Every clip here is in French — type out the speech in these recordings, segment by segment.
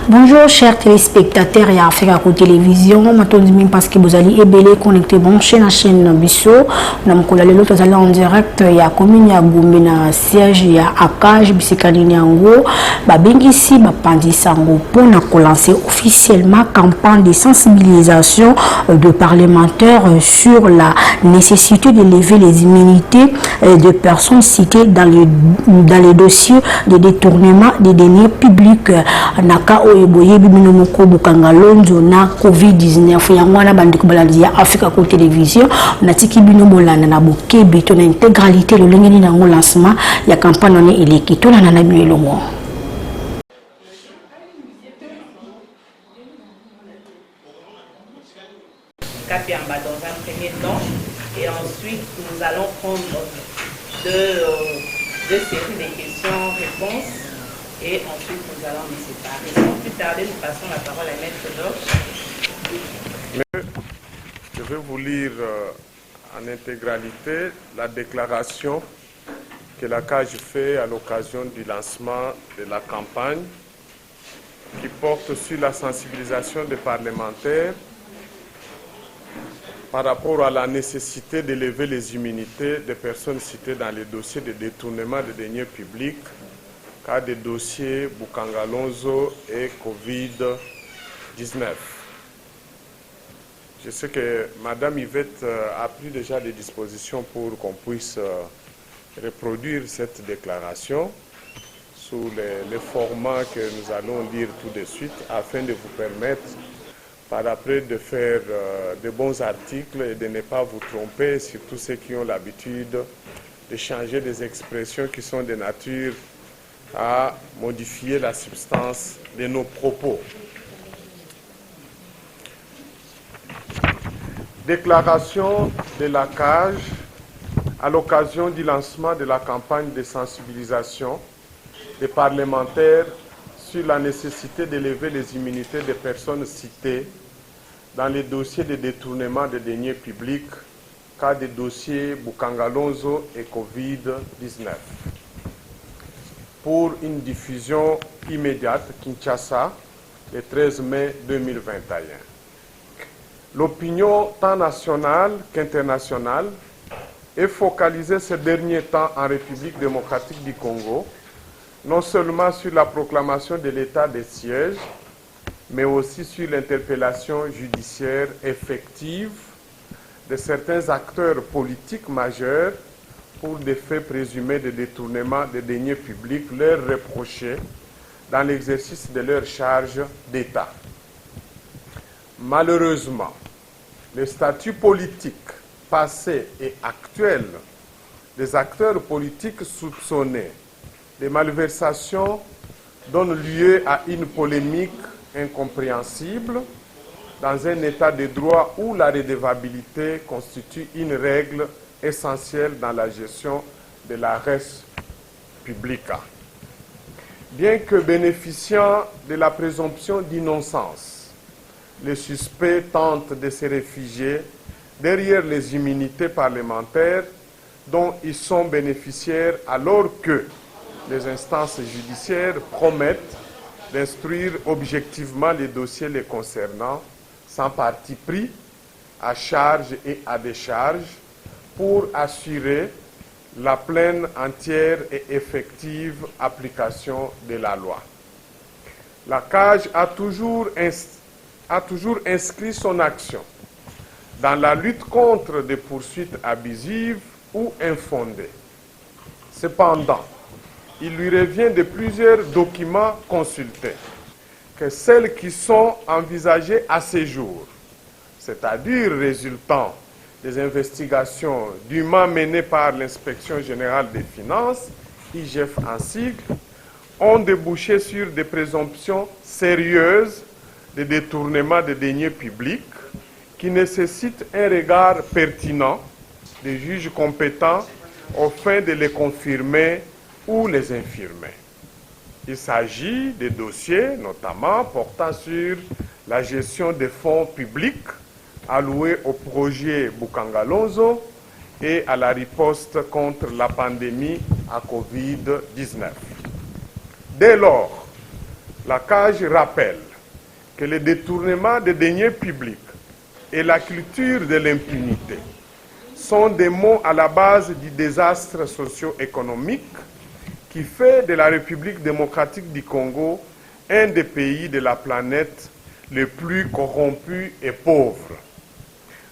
Bonjour chers téléspectateurs et Africa Télévision. Maintenant, parce que vous allez connecter bon chaîne à chaîne Bisso. Nous allons en direct. Il y a commune ya Gombe na siège ya Akaj Bisikani Nyango. Babengi ici bapandi sango pour lancer officiellement campagne de sensibilisation de parlementaires sur la nécessité de lever les immunités de personnes citées dans les dossiers de détournement des deniers publics. Naka oeboye bimino moko bukanga lonzo na COVID-19 ya mwana bandiko balandi ya Africa Télévision natiki bino bolanda na bokebi to na intégralité le lengeni na lancement ya campagne on eleki to na na bielongo. Kapiamba dans un premier temps et ensuite nous allons prendre deux séries de questions-réponses et ensuite nous allons nous séparer. Sans plus tarder, nous passons la parole à Maître Georges. Je vais vous lire en intégralité la déclaration que la CAJ fait à l'occasion du lancement de la campagne qui porte sur la sensibilisation des parlementaires par rapport à la nécessité de lever les immunités des personnes citées dans les dossiers de détournement de deniers publics, cas des dossiers Bukangalonzo et COVID-19. Je sais que Madame Yvette a pris déjà des dispositions pour qu'on puisse reproduire cette déclaration sous les formats que nous allons lire tout de suite afin de vous permettre par après de faire de bons articles et de ne pas vous tromper, surtout ceux qui ont l'habitude de changer des expressions qui sont de nature à modifier la substance de nos propos. Déclaration de la CAJ à l'occasion du lancement de la campagne de sensibilisation des parlementaires sur la nécessité d'élever les immunités des personnes citées dans les dossiers de détournement de deniers publics, cas des dossiers Bukangalonzo et COVID-19. Pour une diffusion immédiate, Kinshasa, le 13 mai 2021. L'opinion tant nationale qu'internationale est focalisée ces derniers temps en République démocratique du Congo, non seulement sur la proclamation de l'état de siège, mais aussi sur l'interpellation judiciaire effective de certains acteurs politiques majeurs pour des faits présumés de détournement de deniers publics leur reprochés dans l'exercice de leurs charges d'État. Malheureusement, le statut politique passé et actuel des acteurs politiques soupçonnés de malversations donne lieu à une polémique incompréhensible dans un état de droit où la redevabilité constitue une règle essentielle dans la gestion de la res publica. Bien que bénéficiant de la présomption d'innocence, les suspects tentent de se réfugier derrière les immunités parlementaires dont ils sont bénéficiaires alors que les instances judiciaires promettent d'instruire objectivement les dossiers les concernant sans parti pris, à charge et à décharge, pour assurer la pleine, entière et effective application de la loi. La CAJ a toujours inscrit son action dans la lutte contre des poursuites abusives ou infondées. Cependant, il lui revient de plusieurs documents consultés que celles qui sont envisagées à ce jour, c'est-à-dire résultant des investigations dûment menées par l'Inspection générale des finances, IGF en sigle, ont débouché sur des présomptions sérieuses de détournement de deniers publics qui nécessitent un regard pertinent des juges compétents aux fins de les confirmer ou les infirmer. Il s'agit de dossiers notamment portant sur la gestion des fonds publics alloués au projet Bukangalonzo et à la riposte contre la pandémie à COVID-19. Dès lors, La CAJ rappelle que le détournement des deniers publics et la culture de l'impunité sont des mots à la base du désastre socio-économique qui fait de la République démocratique du Congo un des pays de la planète les plus corrompus et pauvres.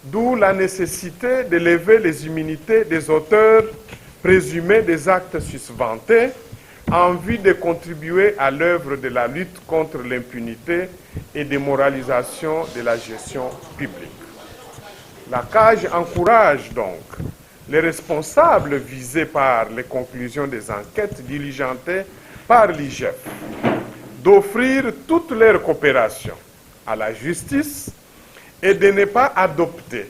D'où la nécessité de lever les immunités des auteurs présumés des actes susventés en vue de contribuer à l'œuvre de la lutte contre l'impunité et démoralisation de la gestion publique. La CAJ encourage donc les responsables visés par les conclusions des enquêtes diligentées par l'IGF d'offrir toute leur coopération à la justice et de ne pas adopter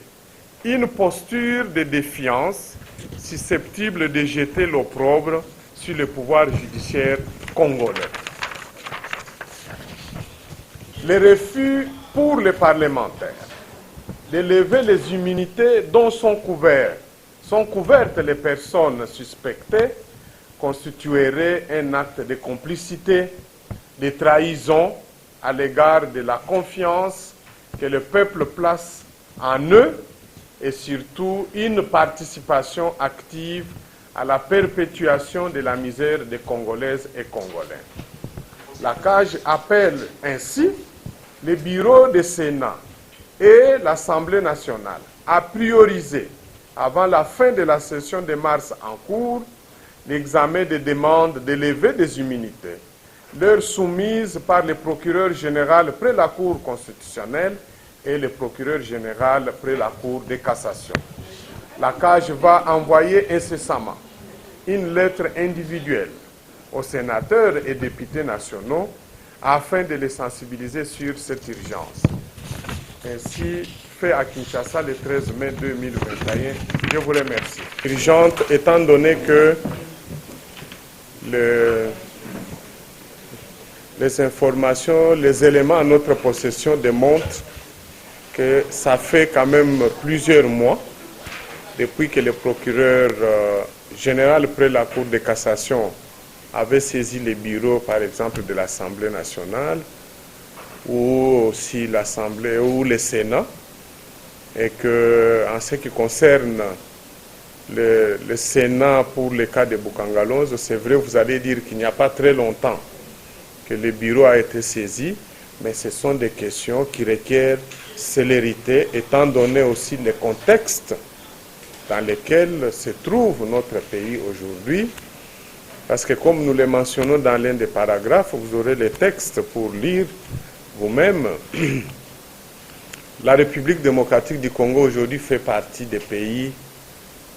une posture de défiance susceptible de jeter l'opprobre sur le pouvoir judiciaire congolais. Le refus pour les parlementaires de lever les immunités dont sont couvertes les personnes suspectées constituerait un acte de complicité, de trahison à l'égard de la confiance que le peuple place en eux et surtout une participation active à la perpétuation de la misère des Congolaises et Congolais. La CAJ appelle ainsi le bureau du Sénat et l'Assemblée nationale à prioriser, avant la fin de la session de mars en cours, l'examen des demandes de levée des immunités, leur soumises par le procureur général près la Cour constitutionnelle et le procureur général près la Cour de cassation. La CAJ va envoyer incessamment une lettre individuelle aux sénateurs et députés nationaux afin de les sensibiliser sur cette urgence. Ainsi fait à Kinshasa le 13 mai 2021. Je vous remercie. Urgente étant donné que les informations, les éléments à notre possession démontrent que ça fait quand même plusieurs mois depuis que le procureur général près la Cour de cassation avait saisi les bureaux, par exemple, de l'Assemblée nationale ou aussi l'Assemblée ou le Sénat, et que en ce qui concerne le Sénat pour le cas de Bukangalonze, c'est vrai, vous allez dire qu'il n'y a pas très longtemps que le bureau a été saisi, mais ce sont des questions qui requièrent célérité, étant donné aussi le contexte dans lequel se trouve notre pays aujourd'hui, parce que comme nous le mentionnons dans l'un des paragraphes, vous aurez les textes pour lire vous-même. La République démocratique du Congo aujourd'hui fait partie des pays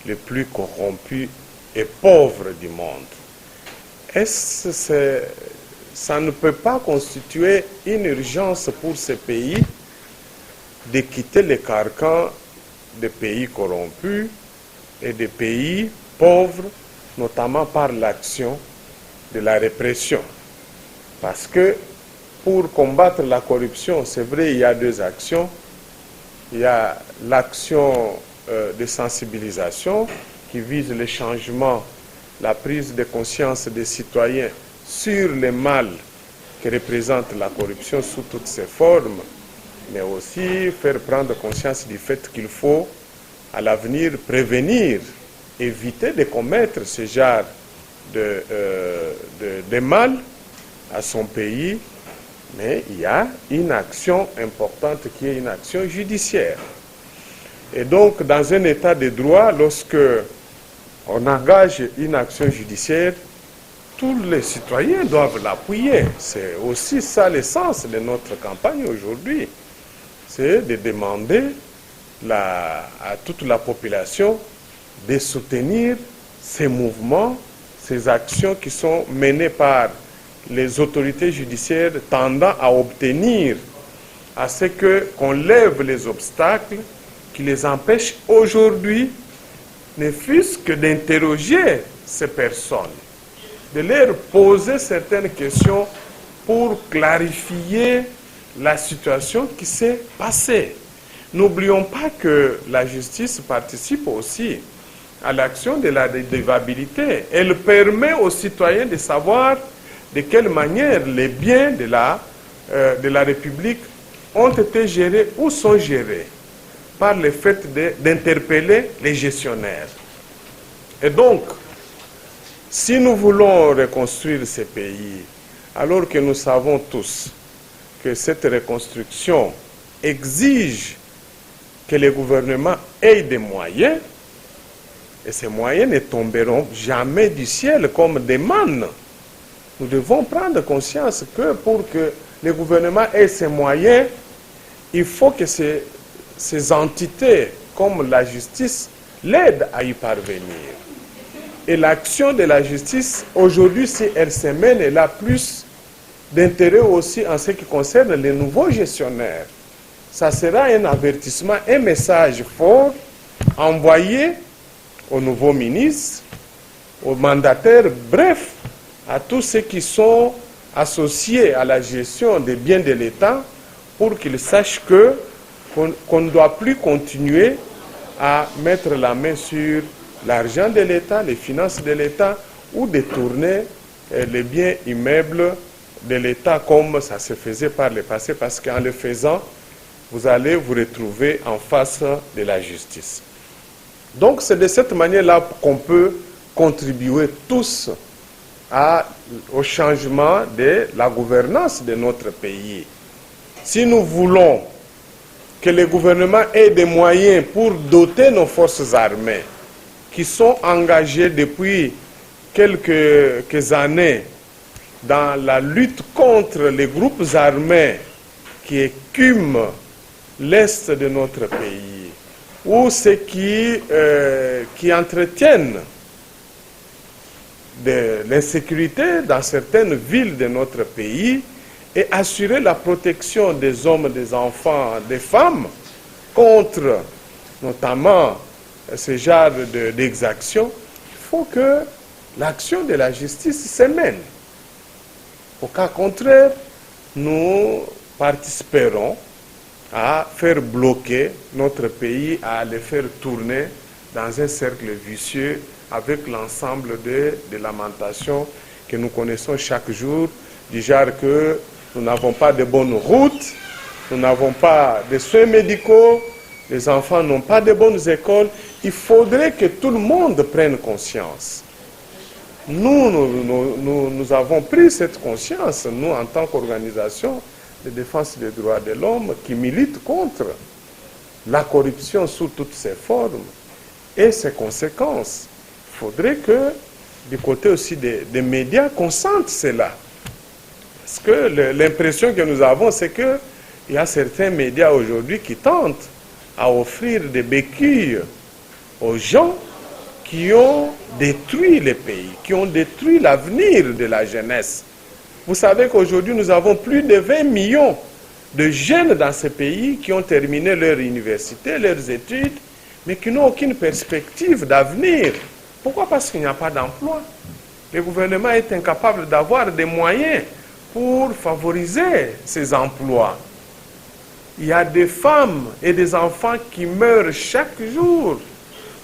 les plus corrompus et pauvres du monde. Ça ne peut pas constituer une urgence pour ces pays de quitter les carcans des pays corrompus et des pays pauvres, notamment par l'action de la répression. Parce que pour combattre la corruption, c'est vrai, il y a deux actions. Il y a l'action de sensibilisation qui vise le changement, la prise de conscience des citoyens sur le mal que représente la corruption sous toutes ses formes, mais aussi faire prendre conscience du fait qu'il faut à l'avenir prévenir, éviter de commettre ce genre de mal à son pays. Mais il y a une action importante qui est une action judiciaire. Et donc, dans un état de droit, lorsque on engage une action judiciaire, tous les citoyens doivent l'appuyer. C'est aussi ça l'essence de notre campagne aujourd'hui. C'est de demander à toute la population de soutenir ces mouvements, ces actions qui sont menées par les autorités judiciaires tendant à obtenir à ce qu'on lève les obstacles qui les empêchent aujourd'hui, ne fût-ce que d'interroger ces personnes, de leur poser certaines questions pour clarifier la situation qui s'est passée. N'oublions pas que la justice participe aussi à l'action de la redevabilité. Elle permet aux citoyens de savoir de quelle manière les biens de la République ont été gérés ou sont gérés par le fait d'interpeller les gestionnaires. Et donc, si nous voulons reconstruire ces pays, alors que nous savons tous que cette reconstruction exige que les gouvernements aient des moyens, et ces moyens ne tomberont jamais du ciel comme des mannes. Nous devons prendre conscience que pour que les gouvernements aient ces moyens, il faut que ces entités comme la justice l'aident à y parvenir. Et l'action de la justice, aujourd'hui, si elle se mène, elle a plus d'intérêt aussi en ce qui concerne les nouveaux gestionnaires. Ça sera un avertissement, un message fort envoyé aux nouveaux ministres, aux mandataires, bref, à tous ceux qui sont associés à la gestion des biens de l'État, pour qu'ils sachent qu'on ne doit plus continuer à mettre la main sur l'argent de l'État, les finances de l'État, ou détourner les biens immeubles de l'État comme ça se faisait par le passé, parce qu'en le faisant, vous allez vous retrouver en face de la justice. Donc c'est de cette manière-là qu'on peut contribuer tous au changement de la gouvernance de notre pays. Si nous voulons que le gouvernement ait des moyens pour doter nos forces armées, qui sont engagées depuis quelques années dans la lutte contre les groupes armés qui écument l'Est de notre pays, ou ceux qui entretiennent de l'insécurité dans certaines villes de notre pays, et assurer la protection des hommes, des enfants, des femmes contre notamment ce genre d'exactions, il faut que l'action de la justice se mène. Au cas contraire, nous participerons à faire bloquer notre pays, à le faire tourner dans un cercle vicieux avec l'ensemble des lamentations que nous connaissons chaque jour, du genre que nous n'avons pas de bonnes routes, nous n'avons pas de soins médicaux, les enfants n'ont pas de bonnes écoles. Il faudrait que tout le monde prenne conscience. Nous avons pris cette conscience, nous, en tant qu'organisation de défense des droits de l'homme, qui milite contre la corruption sous toutes ses formes et ses conséquences. Il faudrait que, du côté aussi des médias, qu'on sente cela. Parce que l'impression que nous avons, c'est qu'il y a certains médias aujourd'hui qui tentent à offrir des béquilles aux gens qui ont détruit le pays, qui ont détruit l'avenir de la jeunesse. Vous savez qu'aujourd'hui, nous avons plus de 20 millions de jeunes dans ce pays qui ont terminé leur université, leurs études, mais qui n'ont aucune perspective d'avenir. Pourquoi? Parce qu'il n'y a pas d'emploi. Le gouvernement est incapable d'avoir des moyens pour favoriser ces emplois. Il y a des femmes et des enfants qui meurent chaque jour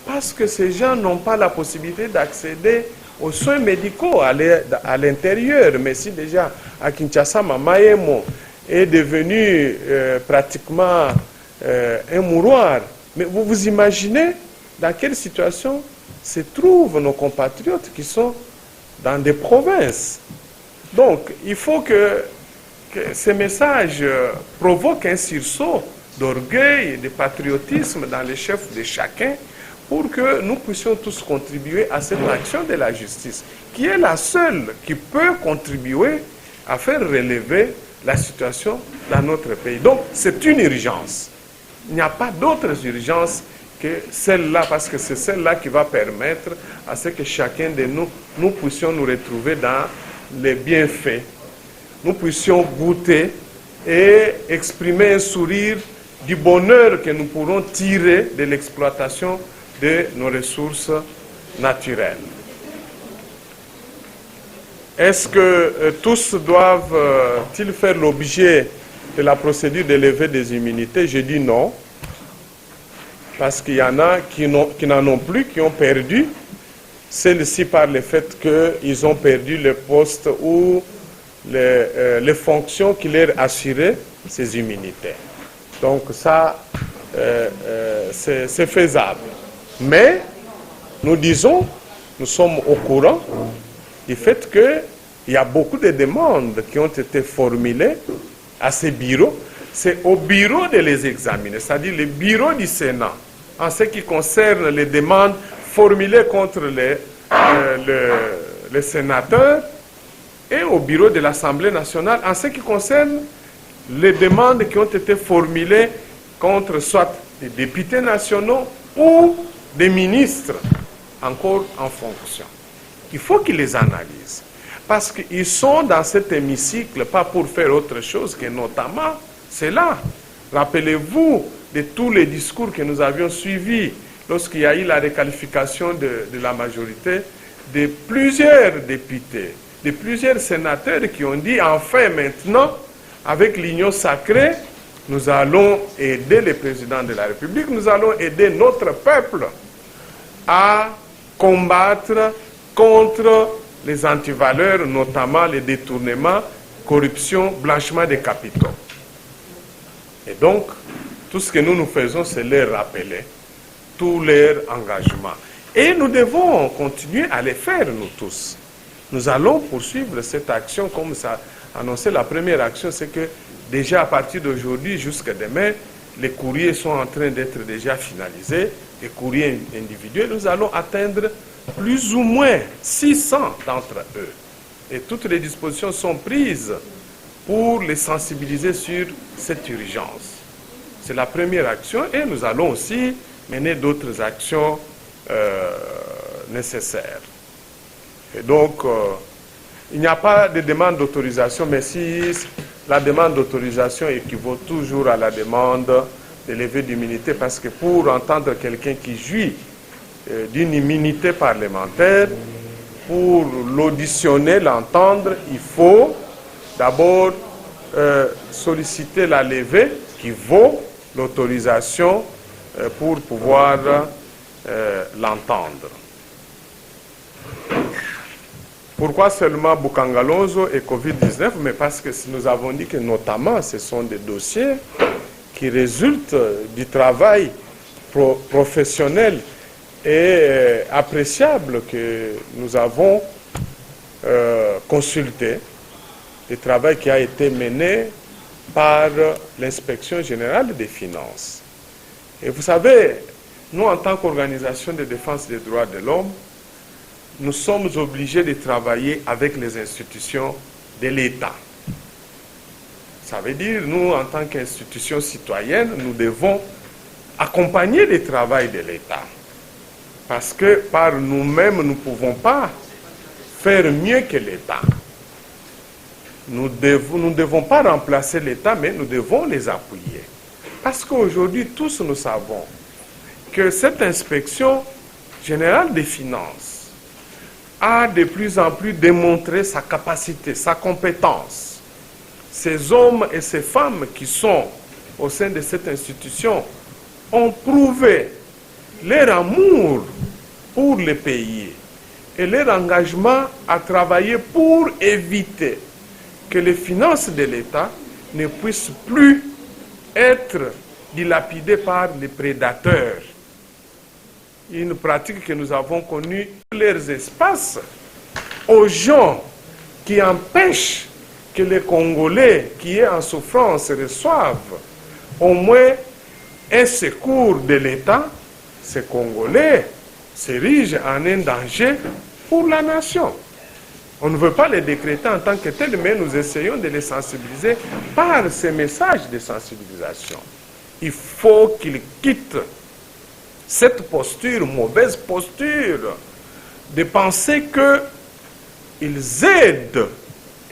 parce que ces gens n'ont pas la possibilité d'accéder aux soins médicaux à l'intérieur. Mais si déjà à Kinshasa, Mamaemo est devenu pratiquement un mouroir, mais vous vous imaginez dans quelle situation se trouvent nos compatriotes qui sont dans des provinces. Donc, il faut que ces messages provoquent un sursaut d'orgueil et de patriotisme dans les chefs de chacun pour que nous puissions tous contribuer à cette action de la justice, qui est la seule qui peut contribuer à faire relever la situation dans notre pays. Donc, c'est une urgence. Il n'y a pas d'autres urgences que celle-là, parce que c'est celle-là qui va permettre à ce que chacun de nous puissions nous retrouver dans les bienfaits, nous puissions goûter et exprimer un sourire du bonheur que nous pourrons tirer de l'exploitation de nos ressources naturelles. Est-ce que tous doivent-ils faire l'objet de la procédure de levée des immunités? Je dis non, parce qu'il y en a qui n'en ont plus, qui ont perdu. Celle-ci par le fait qu'ils ont perdu le poste ou les fonctions qui leur assuraient ces immunités. Donc ça, c'est faisable. Mais nous disons, nous sommes au courant du fait qu'il y a beaucoup de demandes qui ont été formulées à ces bureaux. C'est au bureau de les examiner, c'est-à-dire le bureau du Sénat, en ce qui concerne les demandes formulées contre les sénateurs, et au bureau de l'Assemblée nationale, en ce qui concerne les demandes qui ont été formulées contre soit des députés nationaux ou des ministres encore en fonction. Il faut qu'ils les analysent. Parce qu'ils sont dans cet hémicycle, pas pour faire autre chose que notamment cela. Rappelez-vous de tous les discours que nous avions suivis lorsqu'il y a eu la requalification de la majorité, de plusieurs députés, de plusieurs sénateurs qui ont dit, enfin maintenant, avec l'union sacrée, nous allons aider le président de la République, nous allons aider notre peuple à combattre contre les antivaleurs, notamment les détournements, corruption, blanchiment des capitaux. Et donc, tout ce que nous faisons, c'est leur rappeler tous leurs engagements. Et nous devons continuer à les faire, nous tous. Nous allons poursuivre cette action, comme ça a annoncé la première action, c'est que déjà à partir d'aujourd'hui jusqu'à demain, les courriers sont en train d'être déjà finalisés, les courriers individuels, nous allons atteindre plus ou moins 600 d'entre eux. Et toutes les dispositions sont prises pour les sensibiliser sur cette urgence. C'est la première action et nous allons aussi mener d'autres actions nécessaires. Et donc, il n'y a pas de demande d'autorisation, mais si la demande d'autorisation équivaut toujours à la demande de levée d'immunité, parce que pour entendre quelqu'un qui jouit d'une immunité parlementaire, pour l'auditionner, l'entendre, il faut d'abord solliciter la levée qui vaut l'autorisation pour pouvoir l'entendre. Pourquoi seulement Bukangalonzo et Covid-19? Mais parce que nous avons dit que notamment ce sont des dossiers qui résultent du travail professionnel et appréciable que nous avons consulté, le travail qui a été mené par l'inspection générale des finances. Et vous savez, nous en tant qu'organisation de défense des droits de l'homme, nous sommes obligés de travailler avec les institutions de l'État. Ça veut dire, nous, en tant qu'institution citoyenne, nous devons accompagner le travail de l'État. Parce que par nous-mêmes, nous ne pouvons pas faire mieux que l'État. Nous ne devons pas remplacer l'État, mais nous devons les appuyer. Parce qu'aujourd'hui, tous nous savons que cette inspection générale des finances a de plus en plus démontré sa capacité, sa compétence. Ces hommes et ces femmes qui sont au sein de cette institution ont prouvé leur amour pour le pays et leur engagement à travailler pour éviter que les finances de l'État ne puissent plus être dilapidées par les prédateurs. Une pratique que nous avons connue dans leurs espaces, aux gens qui empêchent que les Congolais qui sont en souffrance reçoivent au moins un secours de l'État. Ces Congolais s'érigent en un danger pour la nation. On ne veut pas les décréter en tant que tels, mais nous essayons de les sensibiliser par ces messages de sensibilisation. Il faut qu'ils quittent cette posture, mauvaise posture, de penser qu'ils aident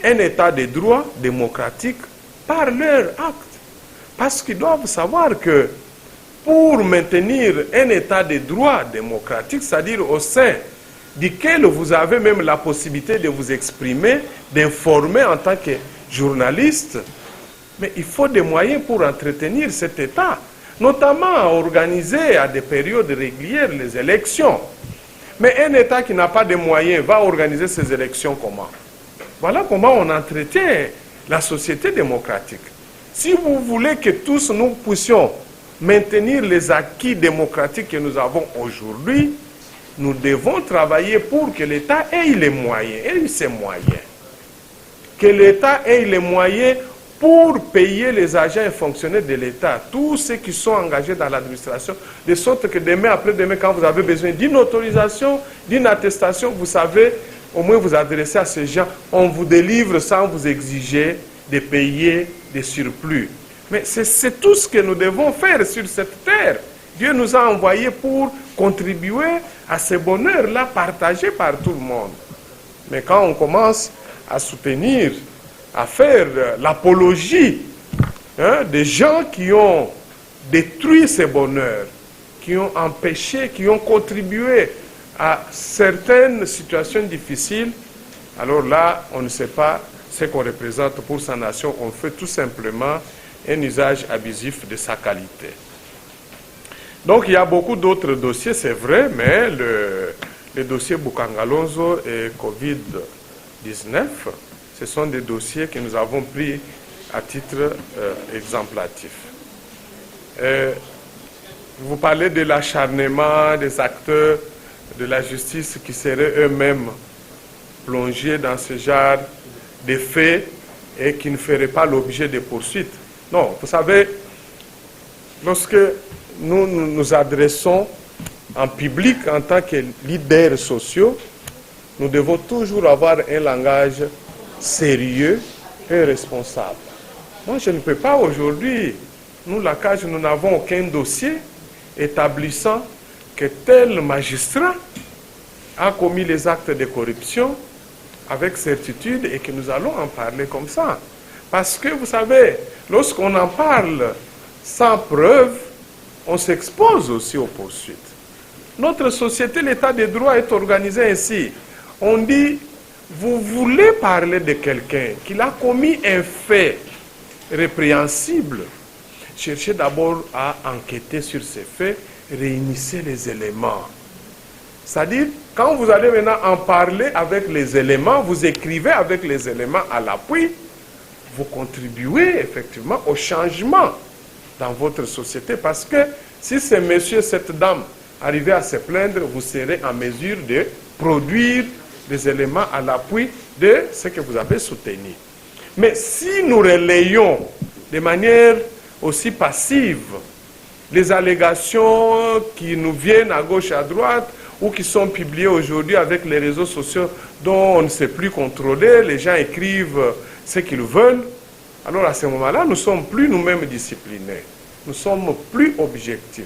un état de droit démocratique par leurs actes. Parce qu'ils doivent savoir que pour maintenir un état de droit démocratique, c'est-à-dire au sein duquel vous avez même la possibilité de vous exprimer, d'informer en tant que journaliste, mais il faut des moyens pour entretenir cet état, notamment à organiser à des périodes régulières les élections. Mais un État qui n'a pas de moyens va organiser ces élections comment? Voilà comment on entretient la société démocratique. Si vous voulez que tous nous puissions maintenir les acquis démocratiques que nous avons aujourd'hui, nous devons travailler pour que l'État ait les moyens, ait ses moyens. Que l'État ait les moyens pour payer les agents et fonctionnaires de l'État, tous ceux qui sont engagés dans l'administration, de sorte que demain, après-demain, quand vous avez besoin d'une autorisation, d'une attestation, vous savez, au moins vous adresser à ces gens, on vous délivre sans vous exiger de payer des surplus. Mais c'est tout ce que nous devons faire sur cette terre. Dieu nous a envoyés pour contribuer à ce bonheur-là partagé par tout le monde. Mais quand on commence à soutenir, à faire l'apologie des gens qui ont détruit ce bonheur, qui ont empêché, qui ont contribué à certaines situations difficiles, alors là, on ne sait pas ce qu'on représente pour sa nation. On fait tout simplement un usage abusif de sa qualité. Donc il y a beaucoup d'autres dossiers, c'est vrai, mais le dossier Bukangalonzo et Covid-19, ce sont des dossiers que nous avons pris à titre exemplatif. Vous parlez de l'acharnement des acteurs de la justice qui seraient eux-mêmes plongés dans ce genre de faits et qui ne feraient pas l'objet de poursuites. Non, vous savez, lorsque nous nous adressons en public en tant que leaders sociaux, nous devons toujours avoir un langage sérieux et responsable. Moi, je ne peux pas aujourd'hui, nous, la CAJ, nous n'avons aucun dossier établissant que tel magistrat a commis les actes de corruption avec certitude et que nous allons en parler comme ça. Parce que, vous savez, lorsqu'on en parle sans preuve, on s'expose aussi aux poursuites. Notre société, l'état de droit est organisé ainsi. On dit, vous voulez parler de quelqu'un qui a commis un fait répréhensible, cherchez d'abord à enquêter sur ces faits, réunissez les éléments. C'est-à-dire, quand vous allez maintenant en parler avec les éléments, vous écrivez avec les éléments à l'appui, vous contribuez effectivement au changement dans votre société, parce que si ce monsieur, cette dame arrivaient à se plaindre, vous serez en mesure de produire des éléments à l'appui de ce que vous avez soutenu. Mais si nous relayons de manière aussi passive les allégations qui nous viennent à gauche et à droite ou qui sont publiées aujourd'hui avec les réseaux sociaux dont on ne sait plus contrôler, les gens écrivent ce qu'ils veulent, alors à ce moment-là, nous ne sommes plus nous-mêmes disciplinés. Nous ne sommes plus objectifs.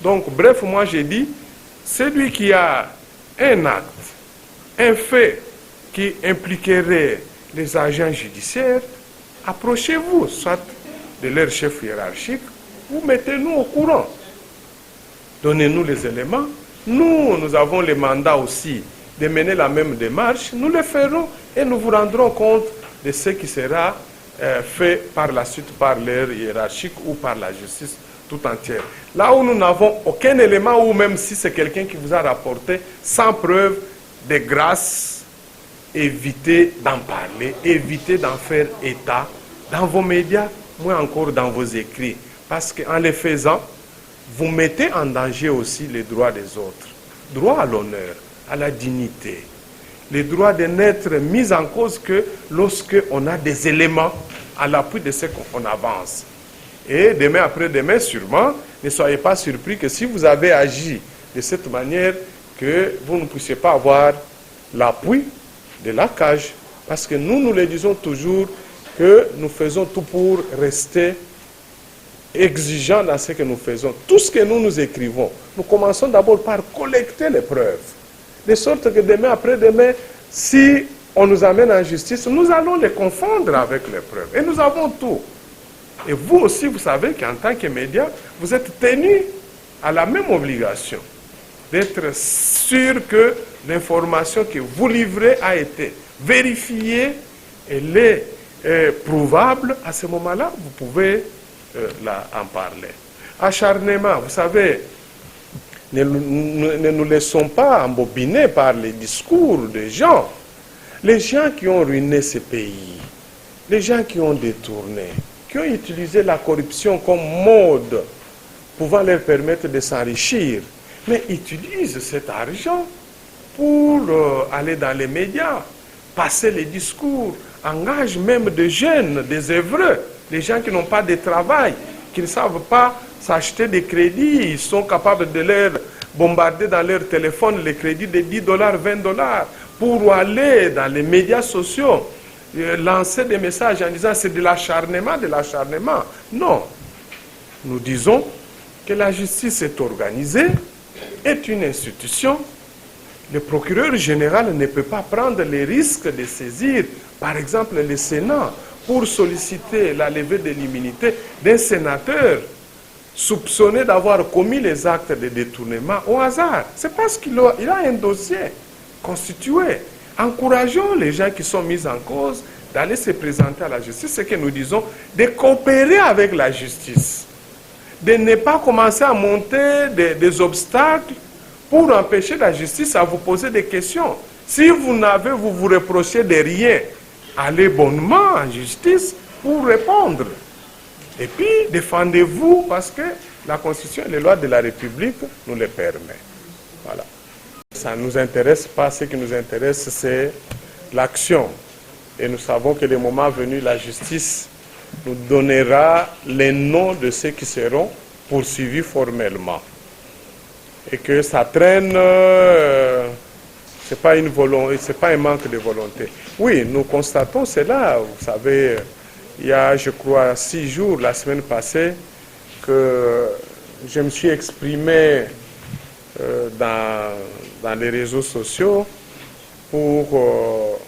Donc, bref, moi j'ai dit, celui qui a un acte, un fait qui impliquerait les agents judiciaires, approchez-vous, soit de leur chef hiérarchique, ou mettez-nous au courant. Donnez-nous les éléments. Nous avons le mandat aussi de mener la même démarche. Nous le ferons et nous vous rendrons compte de ce qui sera fait par la suite par leur hiérarchique ou par la justice tout entière. Là où nous n'avons aucun élément, ou même si c'est quelqu'un qui vous a rapporté sans preuve, de grâce, évitez d'en parler, évitez d'en faire état dans vos médias, moins encore dans vos écrits. Parce qu'en le faisant, vous mettez en danger aussi les droits des autres. Droit à l'honneur, à la dignité. Les droits de n'être mis en cause que lorsqu'on a des éléments à l'appui de ce qu'on avance. Et demain après-demain, sûrement, ne soyez pas surpris que si vous avez agi de cette manière, que vous ne puissiez pas avoir l'appui de la CAJ. Parce que nous le disons toujours, que nous faisons tout pour rester exigeants dans ce que nous faisons. Tout ce que nous écrivons, nous commençons d'abord par collecter les preuves. De sorte que demain après-demain, si on nous amène en justice, nous allons les confondre avec les preuves. Et nous avons tout. Et vous aussi, vous savez qu'en tant que média, vous êtes tenus à la même obligation d'être sûr que l'information que vous livrez a été vérifiée, elle est prouvable. À ce moment-là, vous pouvez en parler. Acharnement, vous savez, ne nous laissons pas embobiner par les discours des gens. Les gens qui ont ruiné ces pays, les gens qui ont détourné, qui ont utilisé la corruption comme mode pouvant leur permettre de s'enrichir, mais utilisent cet argent pour aller dans les médias, passer les discours, engagent même des jeunes, des œuvreux, des gens qui n'ont pas de travail, qui ne savent pas s'acheter des crédits, ils sont capables de leur bombarder dans leur téléphone les crédits de $10, $20 pour aller dans les médias sociaux, lancer des messages en disant c'est de l'acharnement, de l'acharnement. Non. Nous disons que la justice est organisée, est une institution. Le procureur général ne peut pas prendre les risques de saisir, par exemple, le Sénat pour solliciter la levée de l'immunité d'un sénateur soupçonné d'avoir commis les actes de détournement au hasard. C'est parce qu'il a un dossier constitué. Encourageons les gens qui sont mis en cause d'aller se présenter à la justice, c'est que nous disons de coopérer avec la justice, de ne pas commencer à monter des obstacles pour empêcher la justice à vous poser des questions. Si vous vous reprochez de rien, allez bonnement en justice pour répondre. Et puis, défendez-vous parce que la Constitution et les lois de la République nous le permettent. Voilà. Ça ne nous intéresse pas. Ce qui nous intéresse, c'est l'action. Et nous savons que le moment venu, la justice nous donnera les noms de ceux qui seront poursuivis formellement. Et que ça traîne, c'est pas une volonté, c'est pas un manque de volonté. Oui, nous constatons cela. Vous savez, il y a, je crois, 6 jours, la semaine passée, que je me suis exprimé dans les réseaux sociaux pour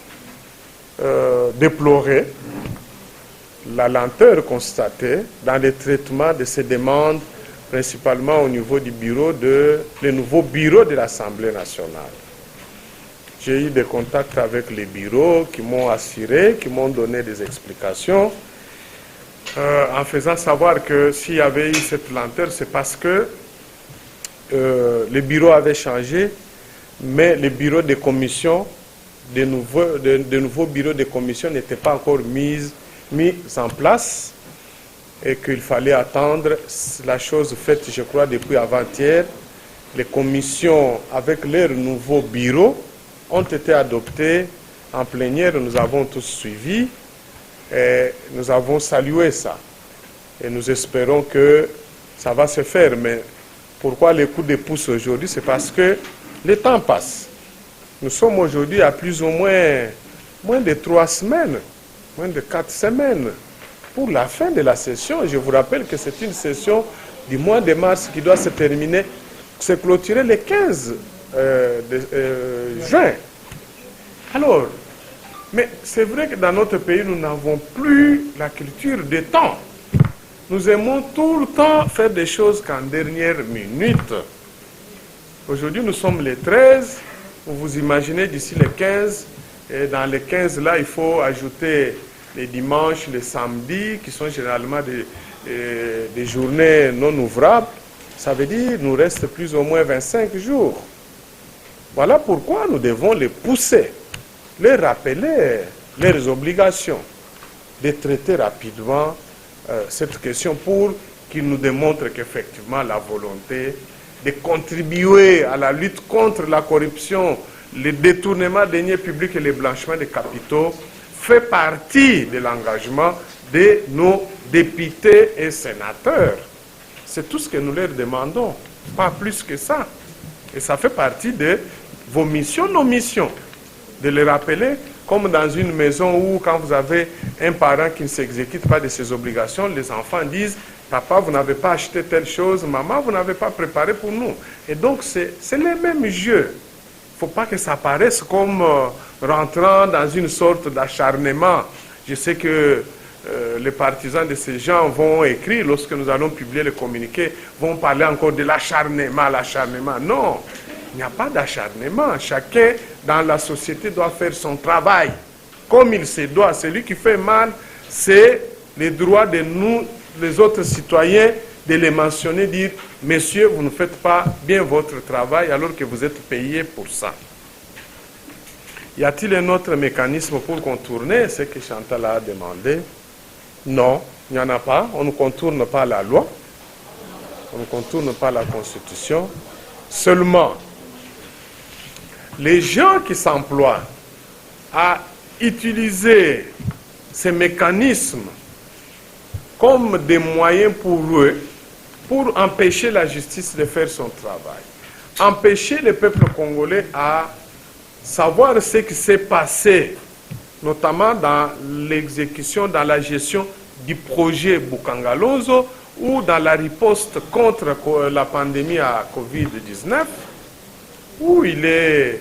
déplorer la lenteur constatée dans le traitement de ces demandes, principalement au niveau du le nouveau bureau de l'Assemblée nationale. J'ai eu des contacts avec les bureaux qui m'ont assuré, qui m'ont donné des explications, en faisant savoir que s'il y avait eu cette lenteur, c'est parce que les bureaux avaient changé, mais les bureaux de commission, de nouveaux bureaux de commission n'étaient pas encore mis en place et qu'il fallait attendre la chose faite, je crois, depuis avant-hier. Les commissions, avec leurs nouveaux bureaux, ont été adoptées en plénière. Nous avons tous suivi et nous avons salué ça. Et nous espérons que ça va se faire. Mais pourquoi les coups de pouce aujourd'hui? C'est parce que le temps passe. Nous sommes aujourd'hui à plus ou moins de 3 semaines, moins de 4 semaines pour la fin de la session. Je vous rappelle que c'est une session du mois de mars qui doit se terminer, se clôturer le 15 juin. Alors, mais c'est vrai que dans notre pays, nous n'avons plus la culture des temps. Nous aimons tout le temps faire des choses qu'en dernière minute. Aujourd'hui, nous sommes le 13. Vous vous imaginez d'ici le 15. Et dans les 15 là, il faut ajouter les dimanches, les samedis, qui sont généralement des journées non ouvrables. Ça veut dire qu'il nous reste plus ou moins 25 jours. Voilà pourquoi nous devons les pousser, les rappeler leurs obligations, de traiter rapidement cette question pour qu'ils nous démontrent qu'effectivement la volonté de contribuer à la lutte contre la corruption, le détournement des deniers publics et le blanchiment des capitaux fait partie de l'engagement de nos députés et sénateurs. C'est tout ce que nous leur demandons, pas plus que ça. Et ça fait partie de vos missions, nos missions, de les rappeler, comme dans une maison où quand vous avez un parent qui ne s'exécute pas de ses obligations, les enfants disent « Papa, vous n'avez pas acheté telle chose, maman, vous n'avez pas préparé pour nous. » Et donc, c'est le même jeu. Il ne faut pas que ça paraisse comme rentrant dans une sorte d'acharnement. Je sais que les partisans de ces gens vont écrire, lorsque nous allons publier le communiqué, vont parler encore de l'acharnement, l'acharnement. Non, il n'y a pas d'acharnement. Chacun dans la société doit faire son travail comme il se doit. Celui qui fait mal, c'est le droit de nous, les autres citoyens, de les mentionner, dire « Messieurs, vous ne faites pas bien votre travail alors que vous êtes payés pour ça. » Y a-t-il un autre mécanisme pour contourner ce que Chantal a demandé? Non, il n'y en a pas. On ne contourne pas la loi. On ne contourne pas la Constitution. Seulement, les gens qui s'emploient à utiliser ces mécanismes comme des moyens pour eux, pour empêcher la justice de faire son travail, empêcher le peuple congolais à savoir ce qui s'est passé, notamment dans l'exécution, dans la gestion du projet Bukangalozo ou dans la riposte contre la pandémie à Covid-19, où il est,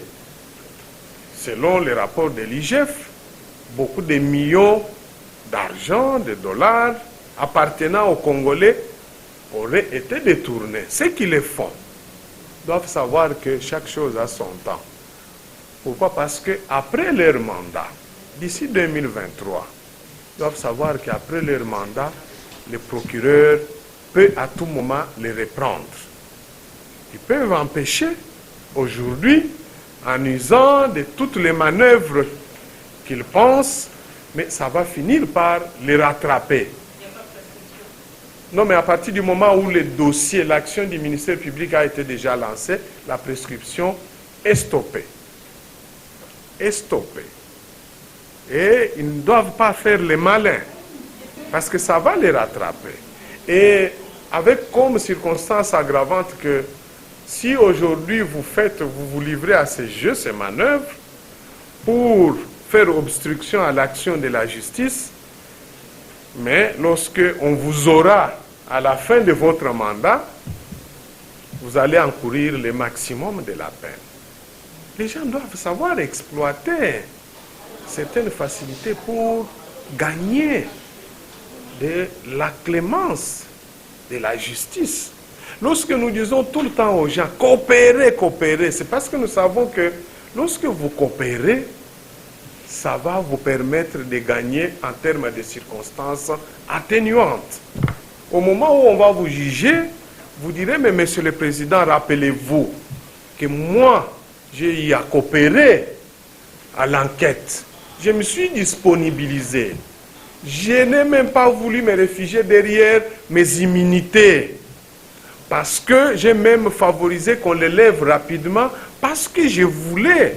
selon les rapports de l'IGF, beaucoup de millions d'argent, de dollars appartenant aux Congolais auraient été détournés. Ceux qui les font doivent savoir que chaque chose a son temps. Pourquoi? Parce qu'après leur mandat, d'ici 2023, ils doivent savoir qu'après leur mandat, le procureur peut à tout moment les reprendre. Ils peuvent empêcher aujourd'hui, en usant de toutes les manœuvres qu'ils pensent, mais ça va finir par les rattraper. Non, mais à partir du moment où le dossier, l'action du ministère public a été déjà lancée, la prescription est stoppée. Est stoppée. Et ils ne doivent pas faire les malins, parce que ça va les rattraper. Et avec comme circonstance aggravante que si aujourd'hui vous vous livrez à ces jeux, ces manœuvres, pour faire obstruction à l'action de la justice, mais lorsque on vous aura à la fin de votre mandat, vous allez encourir le maximum de la peine. Les gens doivent savoir exploiter certaines facilités pour gagner de la clémence de la justice. Lorsque nous disons tout le temps aux gens, coopérez, coopérez, c'est parce que nous savons que lorsque vous coopérez, ça va vous permettre de gagner en termes de circonstances atténuantes. Au moment où on va vous juger, vous direz, mais Monsieur le Président, rappelez-vous que moi, j'ai eu à coopérer à l'enquête. Je me suis disponibilisé. Je n'ai même pas voulu me réfugier derrière mes immunités. Parce que j'ai même favorisé qu'on les lève rapidement, parce que je voulais,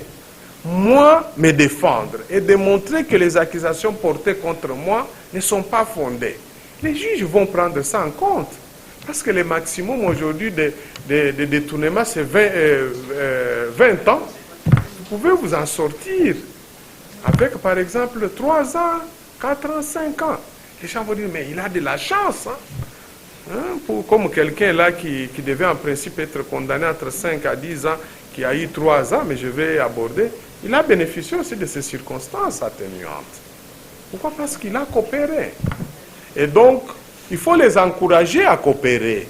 moi, me défendre et démontrer que les accusations portées contre moi ne sont pas fondées. Les juges vont prendre ça en compte. Parce que le maximum aujourd'hui de détournement, c'est 20 ans. Vous pouvez vous en sortir avec, par exemple, 3 ans, 4 ans, 5 ans. Les gens vont dire, mais il a de la chance. Comme quelqu'un là qui devait en principe être condamné entre 5 à 10 ans, qui a eu 3 ans, mais je vais aborder, il a bénéficié aussi de ces circonstances atténuantes. Pourquoi? Parce qu'il a coopéré. Et donc, il faut les encourager à coopérer.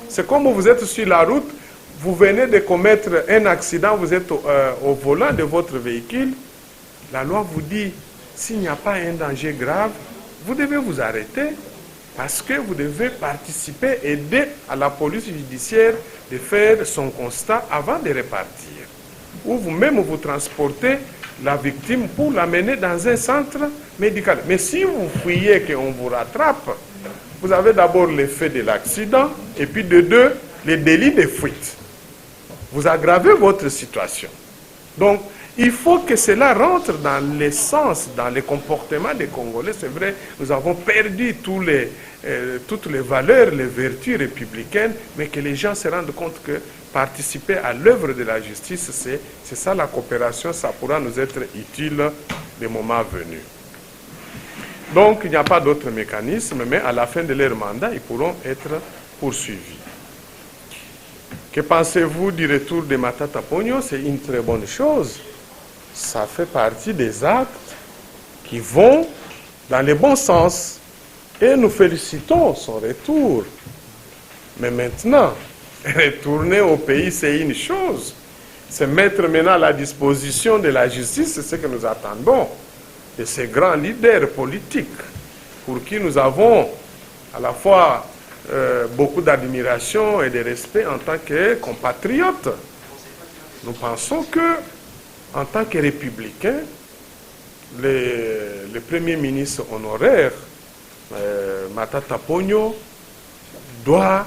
C'est comme vous êtes sur la route, vous venez de commettre un accident, vous êtes au volant de votre véhicule, la loi vous dit, s'il n'y a pas un danger grave, vous devez vous arrêter parce que vous devez participer, aider à la police judiciaire de faire son constat avant de repartir. Ou vous-même vous transportez la victime pour l'amener dans un centre médical. Mais si vous fuyez qu'on vous rattrape, vous avez d'abord l'effet de l'accident et puis de deux, les délits de fuite. Vous aggravez votre situation. Donc, il faut que cela rentre dans l'essence, dans les comportements des Congolais. C'est vrai, nous avons perdu toutes les valeurs, les vertus républicaines, mais que les gens se rendent compte que participer à l'œuvre de la justice, c'est ça la coopération, ça pourra nous être utile le moment venu. Donc, il n'y a pas d'autre mécanisme, mais à la fin de leur mandat, ils pourront être poursuivis. Que pensez-vous du retour de Matata Ponyo? C'est une très bonne chose. Ça fait partie des actes qui vont dans le bon sens. Et nous félicitons son retour. Mais maintenant, retourner au pays, c'est une chose. Se mettre maintenant à la disposition de la justice, c'est ce que nous attendons de ces grands leaders politiques pour qui nous avons à la fois beaucoup d'admiration et de respect en tant que compatriotes. Nous pensons que en tant que républicain, le premier ministre honoraire, Matata Ponyo, doit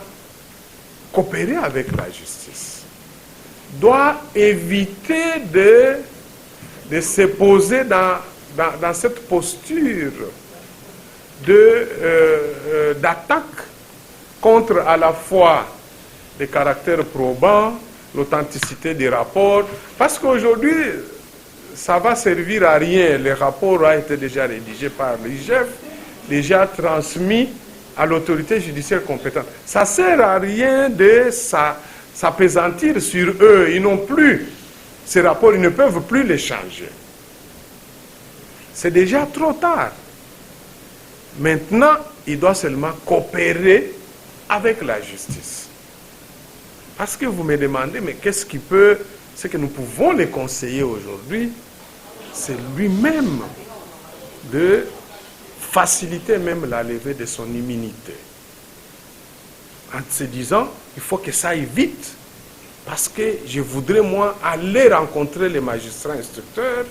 coopérer avec la justice, doit éviter de se poser dans cette posture d'attaque contre à la fois les caractères probants, l'authenticité des rapports, parce qu'aujourd'hui, ça va servir à rien. Le rapport a été déjà rédigé par l'IGF, déjà transmis à l'autorité judiciaire compétente. Ça ne sert à rien de s'appesantir sur eux. Ils n'ont plus ces rapports, ils ne peuvent plus les changer. C'est déjà trop tard. Maintenant, il doit seulement coopérer avec la justice. Parce que vous me demandez, mais qu'est-ce qui peut, ce que nous pouvons les conseiller aujourd'hui, c'est lui-même de faciliter même la levée de son immunité. En se disant, il faut que ça aille vite, parce que je voudrais, moi, aller rencontrer les magistrats instructeurs,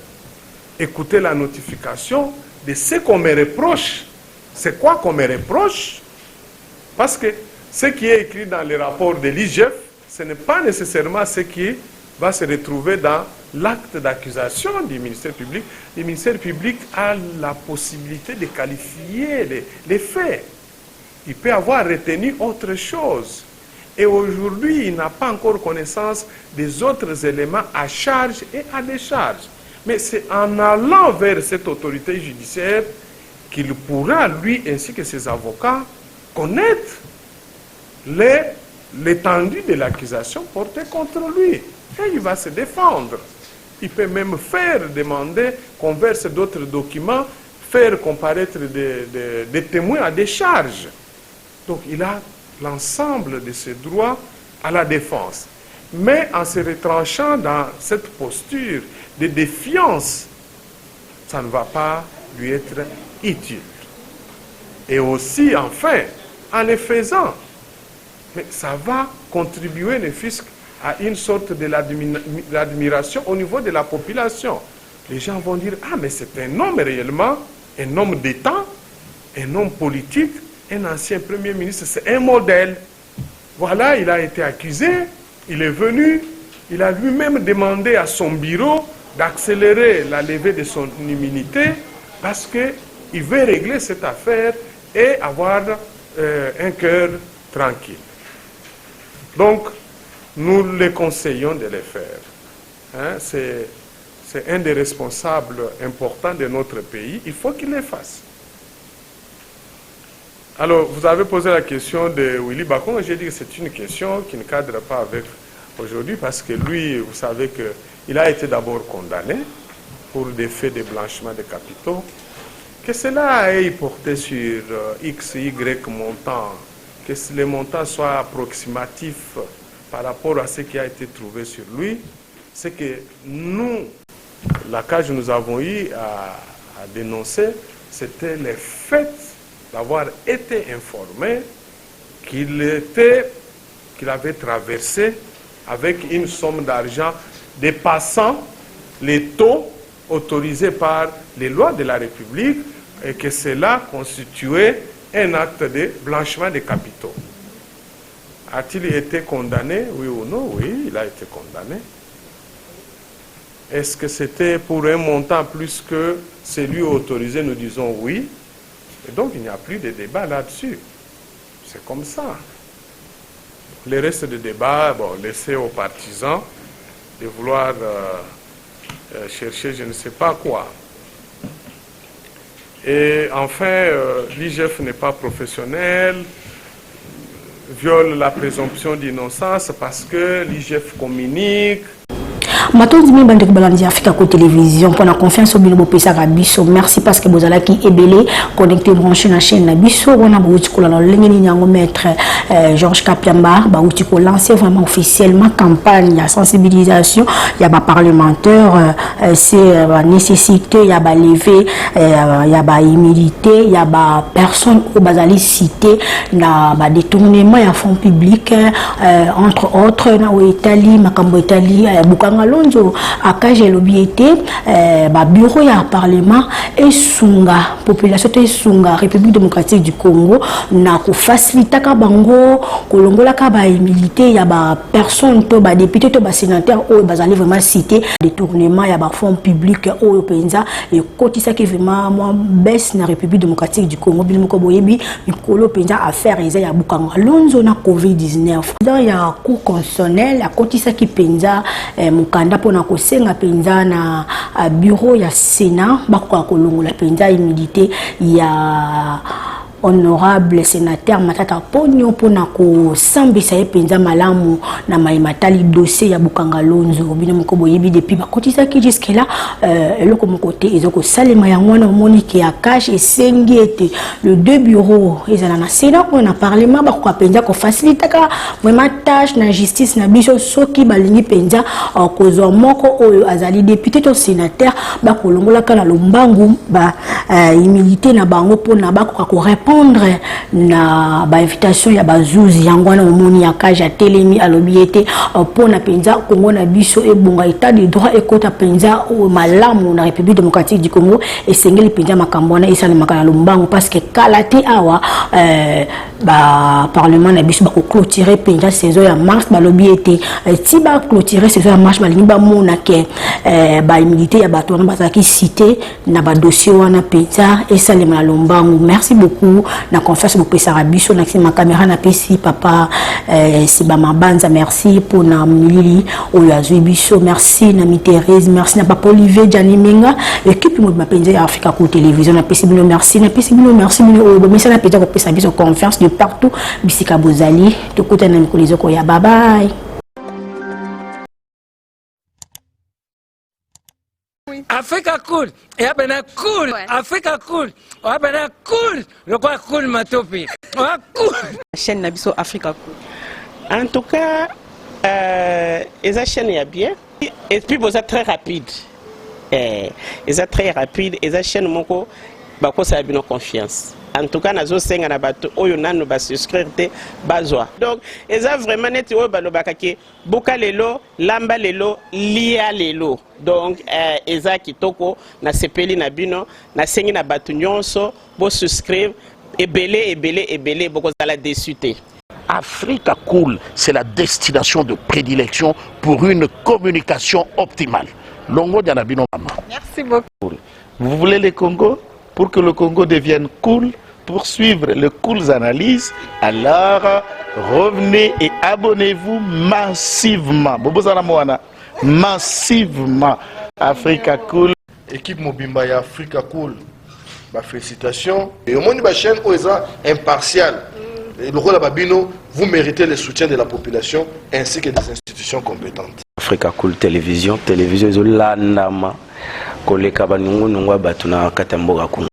écouter la notification de ce qu'on me reproche. C'est quoi qu'on me reproche? Parce que ce qui est écrit dans les rapports de l'IGF, ce n'est pas nécessairement ce qui va se retrouver dans l'acte d'accusation du ministère public. Le ministère public a la possibilité de qualifier les faits. Il peut avoir retenu autre chose. Et aujourd'hui, il n'a pas encore connaissance des autres éléments à charge et à décharge. Mais c'est en allant vers cette autorité judiciaire qu'il pourra, lui ainsi que ses avocats, connaître l'étendue de l'accusation portée contre lui. Et il va se défendre. Il peut même faire demander qu'on verse d'autres documents, faire comparaître des témoins à des charges. Donc il a l'ensemble de ses droits à la défense. Mais en se retranchant dans cette posture de défiance, ça ne va pas lui être utile. Et aussi, enfin, en le faisant, mais ça va contribuer, le fisc, à une sorte de l'admiration au niveau de la population. Les gens vont dire, ah, mais c'est un homme réellement, un homme d'État, un homme politique, un ancien Premier ministre, c'est un modèle. Voilà, il a été accusé, il est venu, il a lui-même demandé à son bureau d'accélérer la levée de son immunité parce qu'il veut régler cette affaire et avoir un cœur tranquille. Donc, nous les conseillons de le faire. Hein, c'est un des responsables importants de notre pays. Il faut qu'il le fasse. Alors, vous avez posé la question de Willy Bacon. J'ai dit que c'est une question qui ne cadre pas avec aujourd'hui parce que lui, vous savez qu'il a été d'abord condamné pour des faits de blanchiment de capitaux. Que cela ait porté sur X, Y montant, que les montants soient approximatifs par rapport à ce qui a été trouvé sur lui, c'est que nous, la cage que nous avons eu à dénoncer, c'était le fait d'avoir été informé qu'il avait traversé avec une somme d'argent dépassant les taux autorisés par les lois de la République et que cela constituait un acte de blanchiment de capitaux. A-t-il été condamné, oui ou non? Oui, il a été condamné. Est-ce que c'était pour un montant plus que celui autorisé? Nous disons oui. Et donc, il n'y a plus de débat là-dessus. C'est comme ça. Le reste du débat, bon, laissez aux partisans de vouloir chercher je ne sais pas quoi. Et enfin, l'IGF n'est pas professionnel, viole la présomption d'innocence parce que l'IGF communique. Matondi mi bande balandi Africa ko télévision pour la confiance au binobo pesa biso. Merci parce que vous allez qui ebele connecté branché na chaîne na biso on a bouti ko la lengeni nyango maître Georges Kapiamba ba outi ko lancer vraiment officiellement campagne de sensibilisation il y a ba parlementaire c'est la nécessité il y a ba lever il y a ba humilité il y a ba personne au bazali cité na ba détournement ya fonds publics entre autres na Italie makambo Italie bukanga Bukanga Lonzo akaje lobiete ba bureau ya parlement et sunga population te sunga République démocratique du Congo na ko faciliter ka bango kolongola ka ba milité ya ba personne to ba député to ba sénateur o bazali vraiment cité détournement ya ba fonds publics o penza et kotisa ki vraiment moi baisse na République démocratique du Congo bi moko boyebi mikolo penza affaire eza ya Bukanga Lonzo na COVID-19 dans ya cour constitutionnel la kotisa ki penza mukanda pona ko senga penza na bureau ya Sénat bako kolongola penza immunité ya honorable sénateur Matata Ponyo pona ko sambisa penza malamu na maimatali dossier ya Bukanga Lonzo bino moko boyebi depuis ba kotisa ki jusque là eloko moko te ezoko salema ya ngwana monique ya cash et sengiete le deux bureaux ezana na Sénat ko na parlement ba ko penza ko faciliter ka vraiment tâche na justice na biso soki balingi penza ko zo moko oyo azali député to sénateur ba ko longola kana lombangu ba immunité na bango pona ba ko répondre na ba invitation ya bazuzi yangwana omoni ya kaja telemi alobiete pona penza Congo na biso e bonga état de droit e kota penza o malamu na République démocratique du Congo et sengeli penza makambona isale makala lombango parce que kalate awa ba parlement na biso ba ko clôturer penza saison ya mars ba lobiete ti ba clôturer saison ya mars ba lingi ba mona ke ba immunité ya bato na bazaki cité na ba dossier wana penza isale makala lombango. Merci beaucoup na confiance pour pesa biso na ma caméra na pesi papa Sibama Banza merci pour na milili oyazui biso merci na mi Thérèse merci na papa Olivier Janimenga équipe mo ma penza ya Africa Cool Télévision na pesi bino merci na pesi bino merci bino o bomisa na pesa ko pesa biso confiance de partout bisika bozali to kota na mikolizo ko ya bye bye. Africa Cool, et abena cool, Africa Cool, abena cool, le quoi cool matopi, cool. La chaîne Nabiso Africa Cool. En tout cas, la chaîne est bien, et puis vous êtes très rapide. Ils sont très rapide, et la chaîne moko, bako ça a bien confiance. En tout cas, nazo senga na bato oyo nanu ba souscrire te bazwa. Donc, eza vraiment neti oyo balobaka ke boka lelo, lamba lelo, lia lelo. Donc, eza kitoko na sepeli na bino, na sengi na bato nyonso bo souscrire ebele boko zala desute. Africa Cool, c'est la destination de prédilection pour une communication optimale. Longo Dianabino Mama. Merci beaucoup. Vous voulez le Congo? Pour que le Congo devienne cool, pour suivre les cool analyses, alors revenez et abonnez-vous massivement. Massivement. Africa Cool. Équipe Mobimba et Africa Cool. Félicitations. Et au moins, une chaîne impartiale. Et le rôle de Babino, vous méritez le soutien de la population ainsi que des institutions compétentes. Africa Cool Télévision is landama koleka banungu nungwa batuna katamboga kungu.